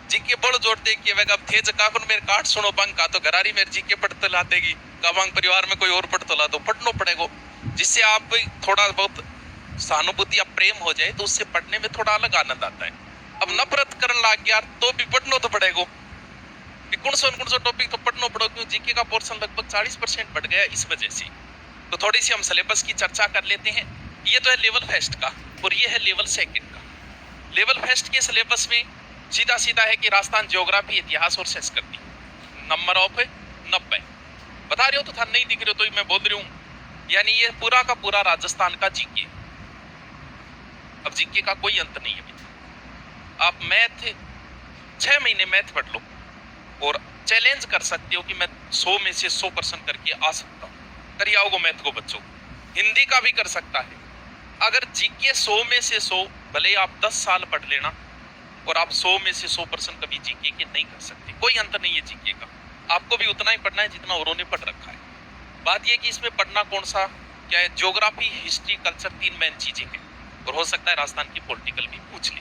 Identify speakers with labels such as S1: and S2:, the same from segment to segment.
S1: GK बड़ जोड़ते कि वेगा थे जकाकुन मेरे काट सुनो बंग का तो घरारी मेरे जीके पढ़ते लातेगी कबांग परिवार में कोई और पढ़तो ला तो पढ़नो पड़ेगा, जिससे आप भी थोड़ा बहुत सहानुभूति या प्रेम हो जाए तो उससे पढ़ने में थोड़ा अलग आनंद आता है। अब नफरत करने लग गया तो भी पढ़नो तो पड़ेगा, कौन सा टॉपिक तो पढ़ना पड़ो, क्यों जीके का पोर्शन लगभग 40% बढ़ गया इस वजह से। तो थोड़ी सी हम सिलेबस की चर्चा कर लेते हैं। ये तो है लेवल फर्स्ट का और ये है लेवल सेकंड का। लेवल फर्स्ट के सिलेबस में सीधा सीधा है कि राजस्थान ज्योग्राफी, इतिहास और संस्कृति, नंबर ऑफ 90 बता रहे हो तो था, नहीं दिख रहे हो तो मैं बोल रही हूँ, यानी ये पूरा का पूरा राजस्थान का जीके। अब जीके का कोई अंत नहीं है। आप मैथ 6 महीने मैथ पढ़ लो और चैलेंज कर सकते हो कि मैं 100 में से 100% करके आ सकता हूँ। कर आओगे मैथ को बच्चों। हिंदी का भी कर सकता है। अगर जीके 100 में से 100, भले आप 10 साल पढ़ लेना और आप 100 में से 100% कभी जीके के नहीं कर सकते। कोई अंत नहीं है जीके का। आपको भी उतना ही पढ़ना है जितना औरों ने पढ़ रखा है। बात यह कि इसमें पढ़ना कौन सा क्या है, ज्योग्राफी, हिस्ट्री, कल्चर, 3 मेन चीजें हैं और हो सकता है राजस्थान की पॉलिटिकल भी पूछ ली।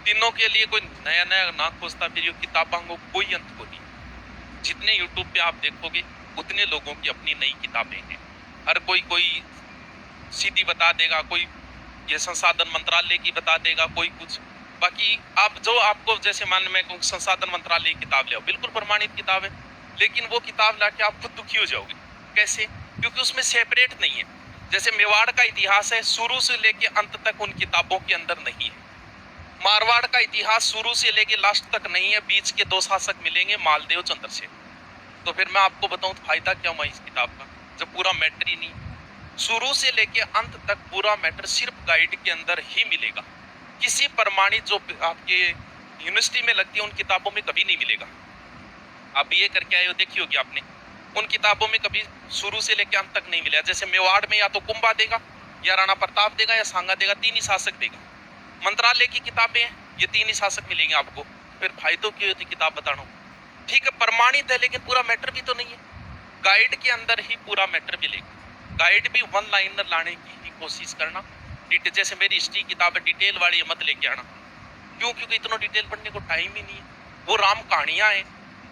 S1: तीनों के लिए कोई नया नया ना खोजता फिर किताबों को कोई अंत को नहीं। जितने यूट्यूब पे आप देखोगे उतने लोगों की अपनी नई किताबें हैं। हर कोई सीधी बता देगा, कोई ये संसाधन मंत्रालय की बता देगा, कोई कुछ। बाकी आप जो आपको जैसे मान में संसाधन मंत्रालय की किताब ले आओ, बिल्कुल प्रमाणित किताब है, लेकिन वो किताब लाके आप खुद दुखी हो जाओगे। कैसे? क्योंकि उसमें सेपरेट नहीं है। जैसे मेवाड़ का इतिहास है, शुरू से लेके अंत तक उन किताबों के अंदर नहीं है। मारवाड़ का इतिहास शुरू से लेके लास्ट तक नहीं है, बीच के 2 शासक मिलेंगे, मालदेव, चंद्रसेन। तो फिर मैं आपको बताऊं तो फायदा क्या हुआ इस किताब का, जब पूरा मैटर ही नहीं। शुरू से लेके अंत तक पूरा मैटर सिर्फ गाइड के अंदर ही मिलेगा। किसी प्रमाणित जो आपके यूनिवर्सिटी में लगती है उन किताबों में कभी नहीं मिलेगा। आप बीए करके आए हो, देखी होगी आपने, उन किताबों में कभी शुरू से लेके अंत तक नहीं मिला। जैसे मेवाड़ में या तो कुंभा देगा या राणा प्रताप देगा या सांगा देगा, 3 ही शासक देगा। मंत्रालय की किताबें हैं, ये 3 ही शासक मिलेंगे आपको। फिर फायदों की होती किताब बताना। ठीक है, प्रमाणित है, लेकिन पूरा मैटर भी तो नहीं है। गाइड के अंदर ही पूरा मैटर मिलेगा। गाइड भी 1 लाइनर लाने की ही कोशिश करना। जैसे मेरी हिस्ट्री किताब है, डिटेल वाली मत लेके आना। क्यों? क्योंकि इतना डिटेल पढ़ने को टाइम ही नहीं है। वो राम कहानियां हैं,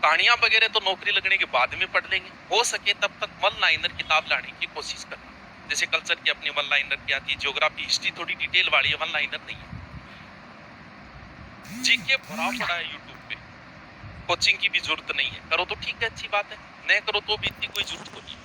S1: कहानियां वगैरह तो नौकरी लगने के बाद में पढ़ लेंगे। हो सके तब तक 1 लाइनर किताब लाने की कोशिश करना। जैसे कल्चर की अपनी 1 लाइनर की आती है, ज्योग्राफी, हिस्ट्री थोड़ी डिटेल वाली है, 1 लाइनर नहीं है। जीके भरा पड़ा है यूट्यूब पे, कोचिंग की भी जरूरत नहीं है। करो तो ठीक है, अच्छी बात है, नहीं करो तो भी इतनी कोई जरूरत नहीं है।